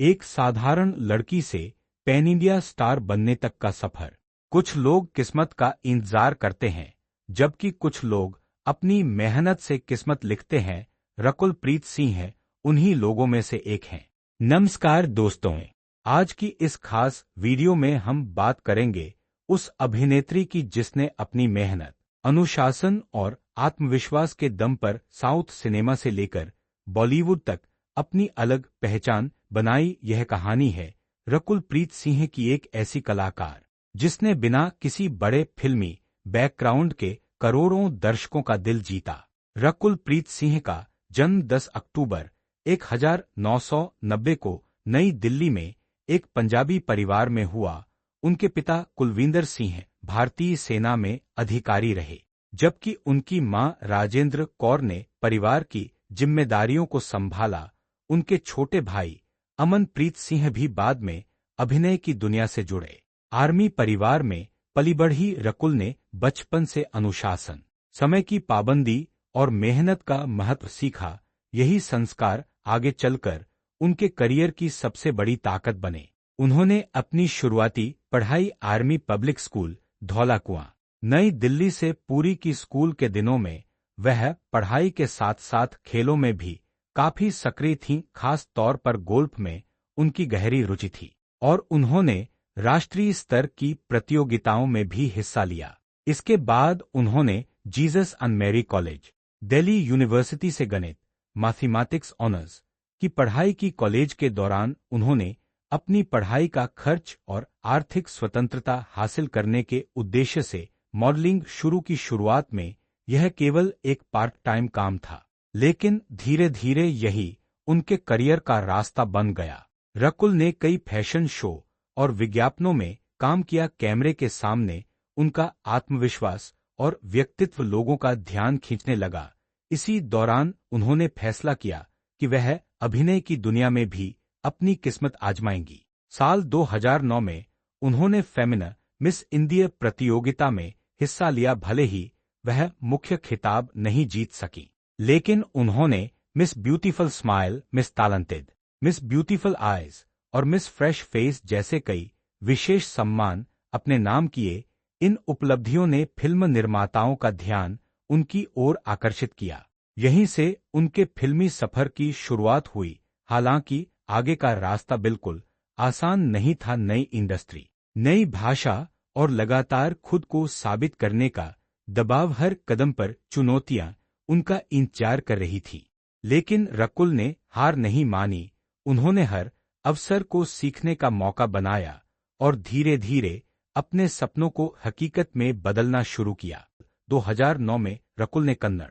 एक साधारण लड़की से पैन इंडिया स्टार बनने तक का सफर। कुछ लोग किस्मत का इंतजार करते हैं, जबकि कुछ लोग अपनी मेहनत से किस्मत लिखते हैं। रकुल प्रीत सिंह उन्हीं लोगों में से एक हैं। नमस्कार दोस्तों, आज की इस खास वीडियो में हम बात करेंगे उस अभिनेत्री की जिसने अपनी मेहनत, अनुशासन और आत्मविश्वास के दम पर साउथ सिनेमा से लेकर बॉलीवुड तक अपनी अलग पहचान बनाई। यह कहानी है रकुल प्रीत सिंह की, एक ऐसी कलाकार जिसने बिना किसी बड़े फिल्मी बैकग्राउंड के करोड़ों दर्शकों का दिल जीता। रकुल प्रीत सिंह का जन्म 10 अक्टूबर 1990 को नई दिल्ली में एक पंजाबी परिवार में हुआ। उनके पिता कुलविंदर सिंह भारतीय सेना में अधिकारी रहे, जबकि उनकी मां राजेंद्र कौर ने परिवार की जिम्मेदारियों को संभाला। उनके छोटे भाई अमनप्रीत सिंह भी बाद में अभिनय की दुनिया से जुड़े। आर्मी परिवार में पली बढ़ी रकुल ने बचपन से अनुशासन, समय की पाबंदी और मेहनत का महत्व सीखा। यही संस्कार आगे चलकर उनके करियर की सबसे बड़ी ताकत बने। उन्होंने अपनी शुरुआती पढ़ाई आर्मी पब्लिक स्कूल धौलाकुआं, नई दिल्ली से पूरी की। स्कूल के दिनों में वह पढ़ाई के साथ साथ खेलों में भी काफी सक्रिय थीं, खास तौर पर गोल्फ में उनकी गहरी रुचि थी और उन्होंने राष्ट्रीय स्तर की प्रतियोगिताओं में भी हिस्सा लिया। इसके बाद उन्होंने Jesus and Mary college, Delhi university से गणित, मैथमेटिक्स ऑनर्स की पढ़ाई की। कॉलेज के दौरान उन्होंने अपनी पढ़ाई का खर्च और आर्थिक स्वतंत्रता हासिल करने के उद्देश्य से मॉडलिंग शुरू की। शुरुआत में यह केवल एक पार्ट टाइम काम था, लेकिन धीरे धीरे यही उनके करियर का रास्ता बन गया। रकुल ने कई फैशन शो और विज्ञापनों में काम किया। कैमरे के सामने उनका आत्मविश्वास और व्यक्तित्व लोगों का ध्यान खींचने लगा। इसी दौरान उन्होंने फैसला किया कि वह अभिनय की दुनिया में भी अपनी किस्मत आजमाएंगी। साल 2009 में उन्होंने फेमिना मिस इंडिया प्रतियोगिता में हिस्सा लिया। भले ही वह मुख्य खिताब नहीं जीत सकी, लेकिन उन्होंने miss beautiful smile, miss talented, miss beautiful eyes और मिस फ्रेश फेस जैसे कई विशेष सम्मान अपने नाम किए। इन उपलब्धियों ने फिल्म निर्माताओं का ध्यान उनकी ओर आकर्षित किया। यहीं से उनके फिल्मी सफर की शुरुआत हुई। हालांकि आगे का रास्ता बिल्कुल आसान नहीं था। नई इंडस्ट्री, नई भाषा और लगातार खुद को साबित करने का दबाव, हर कदम पर चुनौतियां उनका इंतजार कर रही थी। लेकिन रकुल ने हार नहीं मानी। उन्होंने हर अवसर को सीखने का मौका बनाया और धीरे धीरे अपने सपनों को हकीकत में बदलना शुरू किया। 2009 में रकुल ने कन्नड़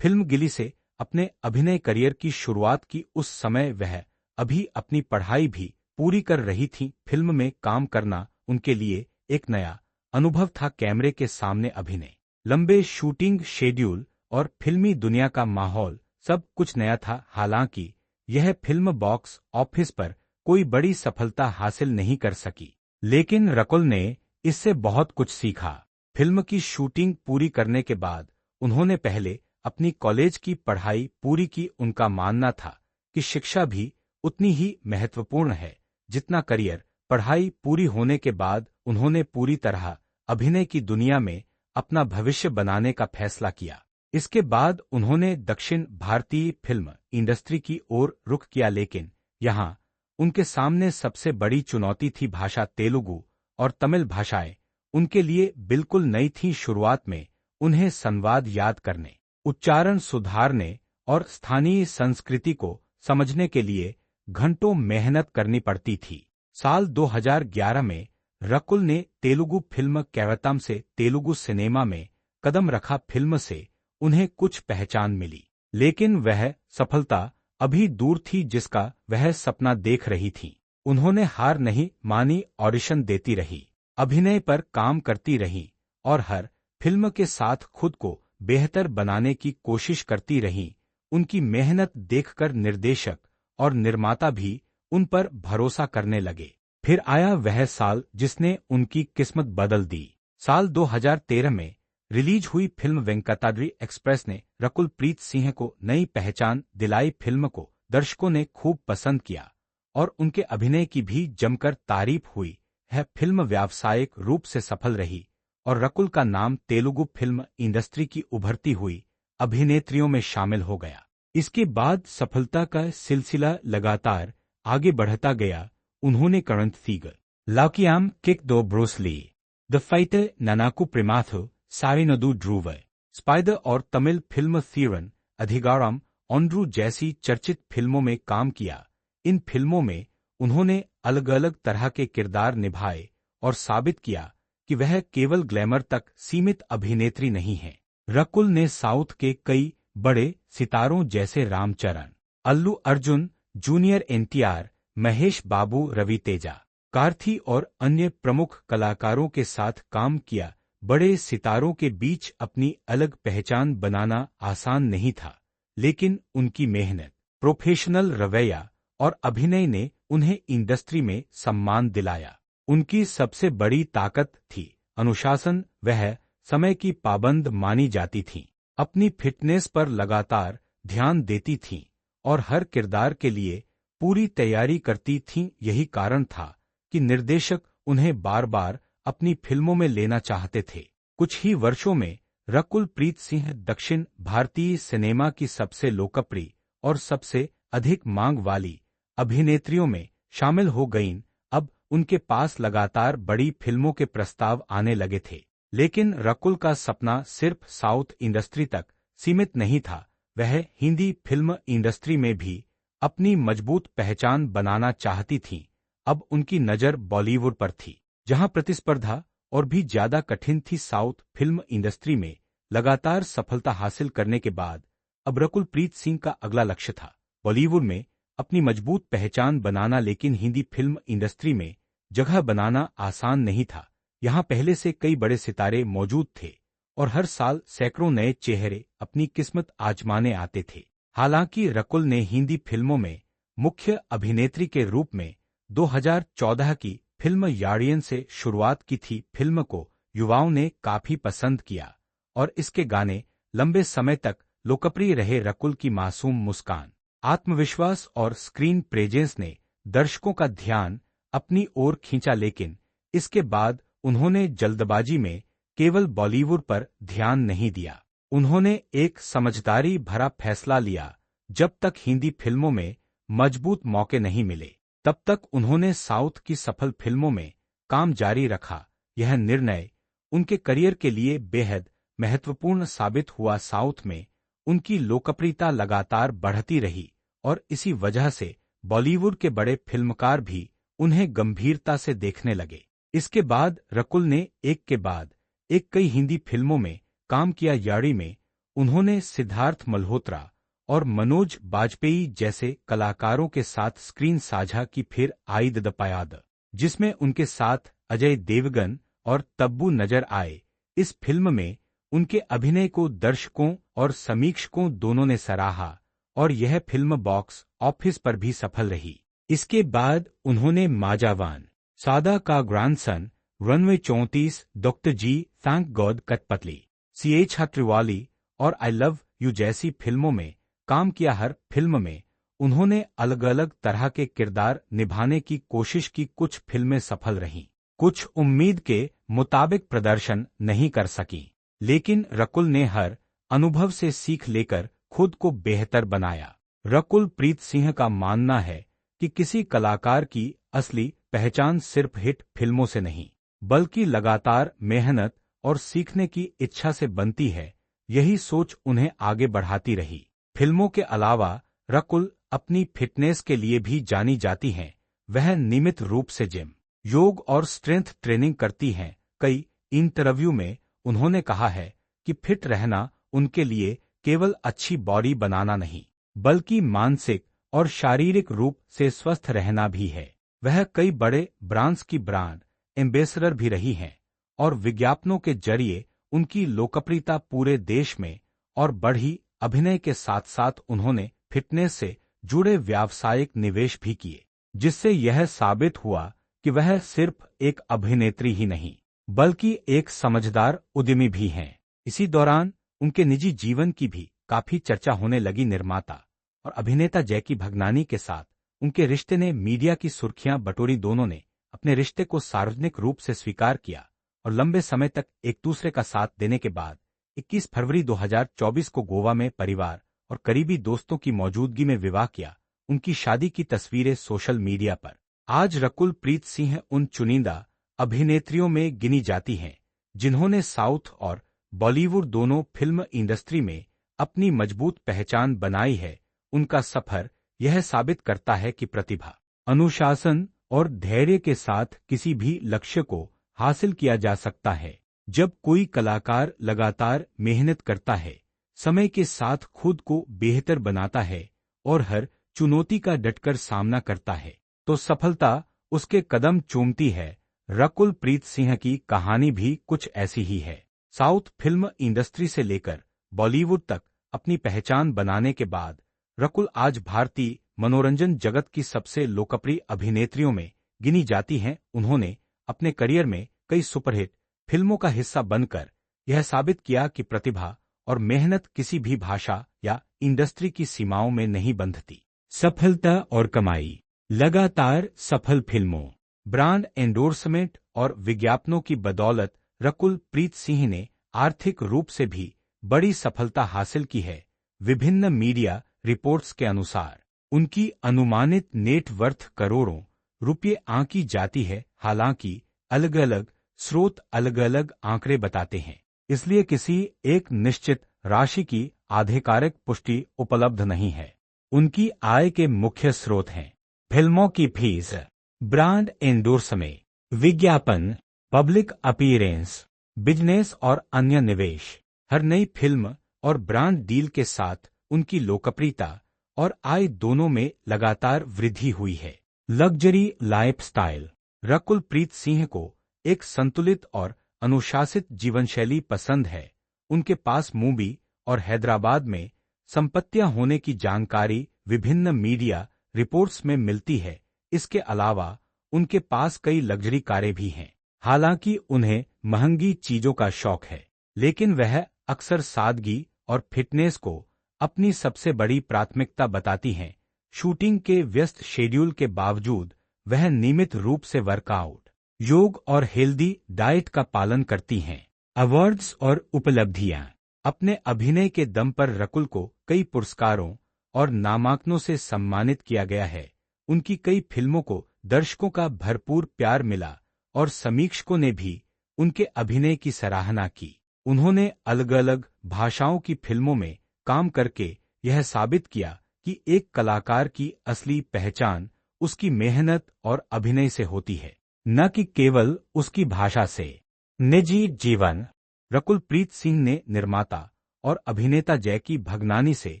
फिल्म गिली से अपने अभिनय करियर की शुरुआत की। उस समय वह अभी अपनी पढ़ाई भी पूरी कर रही थी। फिल्म में काम करना उनके लिए एक नया अनुभव था। कैमरे के सामने अभिनय, लंबे शूटिंग शेड्यूल और फिल्मी दुनिया का माहौल, सब कुछ नया था। हालांकि यह फिल्म बॉक्स ऑफिस पर कोई बड़ी सफलता हासिल नहीं कर सकी, लेकिन रकुल ने इससे बहुत कुछ सीखा। फिल्म की शूटिंग पूरी करने के बाद उन्होंने पहले अपनी कॉलेज की पढ़ाई पूरी की। उनका मानना था कि शिक्षा भी उतनी ही महत्वपूर्ण है जितना करियर। पढ़ाई पूरी होने के बाद उन्होंने पूरी तरह अभिनय की दुनिया में अपना भविष्य बनाने का फैसला किया। इसके बाद उन्होंने दक्षिण भारतीय फिल्म इंडस्ट्री की ओर रुख किया, लेकिन यहाँ उनके सामने सबसे बड़ी चुनौती थी भाषा। तेलुगु और तमिल भाषाएं उनके लिए बिल्कुल नई थीं। शुरुआत में उन्हें संवाद याद करने, उच्चारण सुधारने और स्थानीय संस्कृति को समझने के लिए घंटों मेहनत करनी पड़ती थी। साल 2011 में रकुल ने तेलुगु फिल्म कैवतम से तेलुगु सिनेमा में कदम रखा। फिल्म से उन्हें कुछ पहचान मिली, लेकिन वह सफलता अभी दूर थी जिसका वह सपना देख रही थी। उन्होंने हार नहीं मानी, ऑडिशन देती रही, अभिनय पर काम करती रही और हर फिल्म के साथ खुद को बेहतर बनाने की कोशिश करती रही। उनकी मेहनत देखकर निर्देशक और निर्माता भी उन पर भरोसा करने लगे। फिर आया वह साल जिसने उनकी किस्मत बदल दी। साल 2013 में रिलीज हुई फिल्म वेंकटाद्रि एक्सप्रेस ने रकुल प्रीत सिंह को नई पहचान दिलाई। फिल्म को दर्शकों ने खूब पसंद किया और उनके अभिनय की भी जमकर तारीफ हुई है। फिल्म व्यावसायिक रूप से सफल रही और रकुल का नाम तेलुगु फिल्म इंडस्ट्री की उभरती हुई अभिनेत्रियों में शामिल हो गया। इसके बाद सफलता का सिलसिला लगातार आगे बढ़ता गया। उन्होंने करंट सीगर, लाकियाम किक दो Bruce Lee, The Fighter, Nannaku Prematho, Sarrainodu Dhruva, Spider और तमिल फिल्म थीरन अधिगारम ऑन्ड्रू जैसी चर्चित फिल्मों में काम किया। इन फिल्मों में उन्होंने अलग अलग तरह के किरदार निभाए और साबित किया कि वह केवल ग्लैमर तक सीमित अभिनेत्री नहीं है। रकुल ने साउथ के कई बड़े सितारों जैसे रामचरण, अल्लू अर्जुन जूनियर, एनटीआर, महेश बाबू, रवि तेजा, कार्थी और अन्य प्रमुख कलाकारों के साथ काम किया। बड़े सितारों के बीच अपनी अलग पहचान बनाना आसान नहीं था, लेकिन उनकी मेहनत, प्रोफेशनल रवैया और अभिनय ने उन्हें इंडस्ट्री में सम्मान दिलाया। उनकी सबसे बड़ी ताकत थी अनुशासन। वह समय की पाबंद मानी जाती थीं, अपनी फिटनेस पर लगातार ध्यान देती थीं और हर किरदार के लिए पूरी तैयारी करती थीं। यही कारण था कि निर्देशक उन्हें बार बार अपनी फिल्मों में लेना चाहते थे। कुछ ही वर्षों में रकुल प्रीत सिंह दक्षिण भारतीय सिनेमा की सबसे लोकप्रिय और सबसे अधिक मांग वाली अभिनेत्रियों में शामिल हो गईं। अब उनके पास लगातार बड़ी फिल्मों के प्रस्ताव आने लगे थे, लेकिन रकुल का सपना सिर्फ साउथ इंडस्ट्री तक सीमित नहीं था। वह हिंदी फिल्म इंडस्ट्री में भी अपनी मजबूत पहचान बनाना चाहती थीं। अब उनकी नज़र बॉलीवुड पर थी, जहां प्रतिस्पर्धा और भी ज्यादा कठिन थी। साउथ फिल्म इंडस्ट्री में लगातार सफलता हासिल करने के बाद अब रकुल प्रीत सिंह का अगला लक्ष्य था बॉलीवुड में अपनी मजबूत पहचान बनाना। लेकिन हिंदी फिल्म इंडस्ट्री में जगह बनाना आसान नहीं था। यहाँ पहले से कई बड़े सितारे मौजूद थे और हर साल सैकड़ों नए चेहरे अपनी किस्मत आजमाने आते थे। हालांकि रकुल ने हिंदी फिल्मों में मुख्य अभिनेत्री के रूप में 2014 की फिल्म यारियन से शुरुआत की थी। फिल्म को युवाओं ने काफी पसंद किया और इसके गाने लंबे समय तक लोकप्रिय रहे। रकुल की मासूम मुस्कान, आत्मविश्वास और स्क्रीन प्रेजेंस ने दर्शकों का ध्यान अपनी ओर खींचा, लेकिन इसके बाद उन्होंने जल्दबाजी में केवल बॉलीवुड पर ध्यान नहीं दिया। उन्होंने एक समझदारी भरा फैसला लिया। जब तक हिंदी फिल्मों में मजबूत मौके नहीं मिले, तब तक उन्होंने साउथ की सफल फिल्मों में काम जारी रखा। यह निर्णय उनके करियर के लिए बेहद महत्वपूर्ण साबित हुआ। साउथ में उनकी लोकप्रियता लगातार बढ़ती रही और इसी वजह से बॉलीवुड के बड़े फिल्मकार भी उन्हें गंभीरता से देखने लगे। इसके बाद रकुल ने एक के बाद एक कई हिंदी फिल्मों में काम किया। यारी में उन्होंने सिद्धार्थ मल्होत्रा और मनोज बाजपेयी जैसे कलाकारों के साथ स्क्रीन साझा की। फिर आई द पयाद, जिसमें उनके साथ अजय देवगन और तब्बू नजर आए। इस फिल्म में उनके अभिनय को दर्शकों और समीक्षकों दोनों ने सराहा और यह फिल्म बॉक्स ऑफिस पर भी सफल रही। इसके बाद उन्होंने माजावान, सादा का ग्रैंडसन, रनवे 34, डॉक्टर जी, थैंक गॉड, कठपतली, CH छात्रिवाली और आई लव यू जैसी फिल्मों में काम किया। हर फिल्म में उन्होंने अलग अलग तरह के किरदार निभाने की कोशिश की। कुछ फिल्में सफल रहीं, कुछ उम्मीद के मुताबिक प्रदर्शन नहीं कर सकीं, लेकिन रकुल ने हर अनुभव से सीख लेकर खुद को बेहतर बनाया। रकुल प्रीत सिंह का मानना है कि किसी कलाकार की असली पहचान सिर्फ हिट फिल्मों से नहीं, बल्कि लगातार मेहनत और सीखने की इच्छा से बनती है। यही सोच उन्हें आगे बढ़ाती रही। फिल्मों के अलावा रकुल अपनी फिटनेस के लिए भी जानी जाती हैं। वह नियमित रूप से जिम, योग और स्ट्रेंथ ट्रेनिंग करती हैं। कई इंटरव्यू में उन्होंने कहा है कि फिट रहना उनके लिए केवल अच्छी बॉडी बनाना नहीं, बल्कि मानसिक और शारीरिक रूप से स्वस्थ रहना भी है। वह कई बड़े ब्रांड्स की ब्रांड एम्बेसडर भी रही हैं और विज्ञापनों के जरिए उनकी लोकप्रियता पूरे देश में और बढ़ी। अभिनय के साथ साथ उन्होंने फिटनेस से जुड़े व्यावसायिक निवेश भी किए, जिससे यह साबित हुआ कि वह सिर्फ एक अभिनेत्री ही नहीं, बल्कि एक समझदार उद्यमी भी हैं। इसी दौरान उनके निजी जीवन की भी काफी चर्चा होने लगी। निर्माता और अभिनेता जैकी भगनानी के साथ उनके रिश्ते ने मीडिया की सुर्खियां बटोरी। दोनों ने अपने रिश्ते को सार्वजनिक रूप से स्वीकार किया और लंबे समय तक एक दूसरे का साथ देने के बाद 21 फरवरी 2024 को गोवा में परिवार और करीबी दोस्तों की मौजूदगी में विवाह किया। उनकी शादी की तस्वीरें सोशल मीडिया पर आज रकुल प्रीत सिंह उन चुनिंदा अभिनेत्रियों में गिनी जाती हैं जिन्होंने साउथ और बॉलीवुड दोनों फिल्म इंडस्ट्री में अपनी मजबूत पहचान बनाई है। उनका सफर यह साबित करता है कि प्रतिभा, अनुशासन और धैर्य के साथ किसी भी लक्ष्य को हासिल किया जा सकता है। जब कोई कलाकार लगातार मेहनत करता है, समय के साथ खुद को बेहतर बनाता है और हर चुनौती का डटकर सामना करता है, तो सफलता उसके कदम चूमती है। रकुल प्रीत सिंह की कहानी भी कुछ ऐसी ही है। साउथ फिल्म इंडस्ट्री से लेकर बॉलीवुड तक अपनी पहचान बनाने के बाद रकुल आज भारतीय मनोरंजन जगत की सबसे लोकप्रिय अभिनेत्रियों में गिनी जाती हैं। उन्होंने अपने करियर में कई सुपरहिट फिल्मों का हिस्सा बनकर यह साबित किया कि प्रतिभा और मेहनत किसी भी भाषा या इंडस्ट्री की सीमाओं में नहीं बंधती। सफलता और कमाई, लगातार सफल फिल्मों, ब्रांड एंडोर्समेंट और विज्ञापनों की बदौलत रकुल प्रीत सिंह ने आर्थिक रूप से भी बड़ी सफलता हासिल की है। विभिन्न मीडिया रिपोर्ट्स के अनुसार उनकी अनुमानित नेट वर्थ करोड़ों रुपये आंकी जाती है। हालांकि अलग अलग स्रोत अलग अलग आंकड़े बताते हैं, इसलिए किसी एक निश्चित राशि की आधिकारिक पुष्टि उपलब्ध नहीं है। उनकी आय के मुख्य स्रोत हैं फिल्मों की फीस, ब्रांड एंडोर्समेंट, विज्ञापन, पब्लिक अपीयरेंस, बिजनेस और अन्य निवेश। हर नई फिल्म और ब्रांड डील के साथ उनकी लोकप्रियता और आय दोनों में लगातार वृद्धि हुई है। लग्जरी लाइफस्टाइल, रकुल प्रीत सिंह को एक संतुलित और अनुशासित जीवनशैली पसंद है। उनके पास मुंबई और हैदराबाद में संपत्तियां होने की जानकारी विभिन्न मीडिया रिपोर्ट्स में मिलती है। इसके अलावा उनके पास कई लग्जरी कारें भी हैं। हालांकि उन्हें महंगी चीजों का शौक है, लेकिन वह अक्सर सादगी और फिटनेस को अपनी सबसे बड़ी प्राथमिकता बताती हैं। शूटिंग के व्यस्त शेड्यूल के बावजूद वह नियमित रूप से वर्कआउट, योग और हेल्दी डाइट का पालन करती हैं। अवार्ड्स और उपलब्धियां, अपने अभिनय के दम पर रकुल को कई पुरस्कारों और नामांकनों से सम्मानित किया गया है। उनकी कई फिल्मों को दर्शकों का भरपूर प्यार मिला और समीक्षकों ने भी उनके अभिनय की सराहना की। उन्होंने अलग अलग भाषाओं की फिल्मों में काम करके यह साबित किया कि एक कलाकार की असली पहचान उसकी मेहनत और अभिनय से होती है, न कि केवल उसकी भाषा से। निजी जीवन, रकुल प्रीत सिंह ने निर्माता और अभिनेता जैकी भगनानी से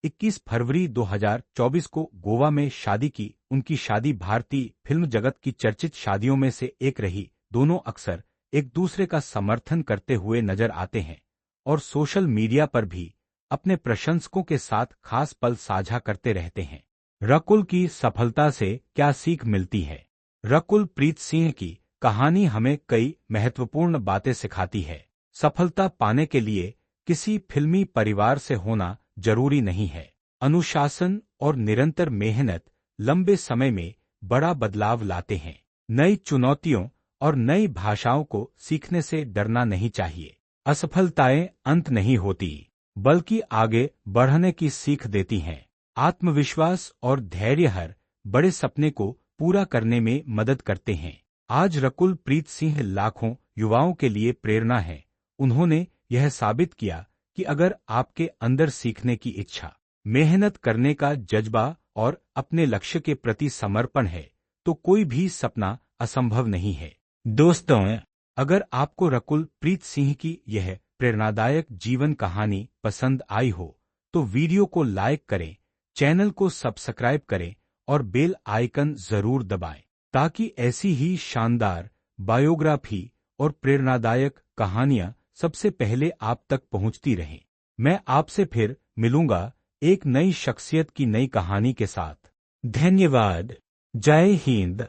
21 फरवरी 2024 को गोवा में शादी की। उनकी शादी भारतीय फिल्म जगत की चर्चित शादियों में से एक रही। दोनों अक्सर एक दूसरे का समर्थन करते हुए नजर आते हैं और सोशल मीडिया पर भी अपने प्रशंसकों के साथ खास पल साझा करते रहते हैं। रकुल की सफलता से क्या सीख मिलती है? रकुल प्रीत सिंह की कहानी हमें कई महत्वपूर्ण बातें सिखाती है। सफलता पाने के लिए किसी फिल्मी परिवार से होना जरूरी नहीं है। अनुशासन और निरंतर मेहनत लंबे समय में बड़ा बदलाव लाते हैं। नई चुनौतियों और नई भाषाओं को सीखने से डरना नहीं चाहिए। असफलताएं अंत नहीं होती, बल्कि आगे बढ़ने की सीख देती हैं। आत्मविश्वास और धैर्य हर बड़े सपने को पूरा करने में मदद करते हैं। आज रकुल प्रीत सिंह लाखों युवाओं के लिए प्रेरणा है। उन्होंने यह साबित किया कि अगर आपके अंदर सीखने की इच्छा, मेहनत करने का जज्बा और अपने लक्ष्य के प्रति समर्पण है, तो कोई भी सपना असंभव नहीं है। दोस्तों, अगर आपको रकुल प्रीत सिंह की यह प्रेरणादायक जीवन कहानी पसंद आई हो, तो वीडियो को लाइक करें, चैनल को सब्सक्राइब करें और बेल आइकन जरूर दबाएं, ताकि ऐसी ही शानदार बायोग्राफी और प्रेरणादायक कहानियां सबसे पहले आप तक पहुंचती रहें। मैं आपसे फिर मिलूंगा एक नई शख्सियत की नई कहानी के साथ। धन्यवाद। जय हिंद।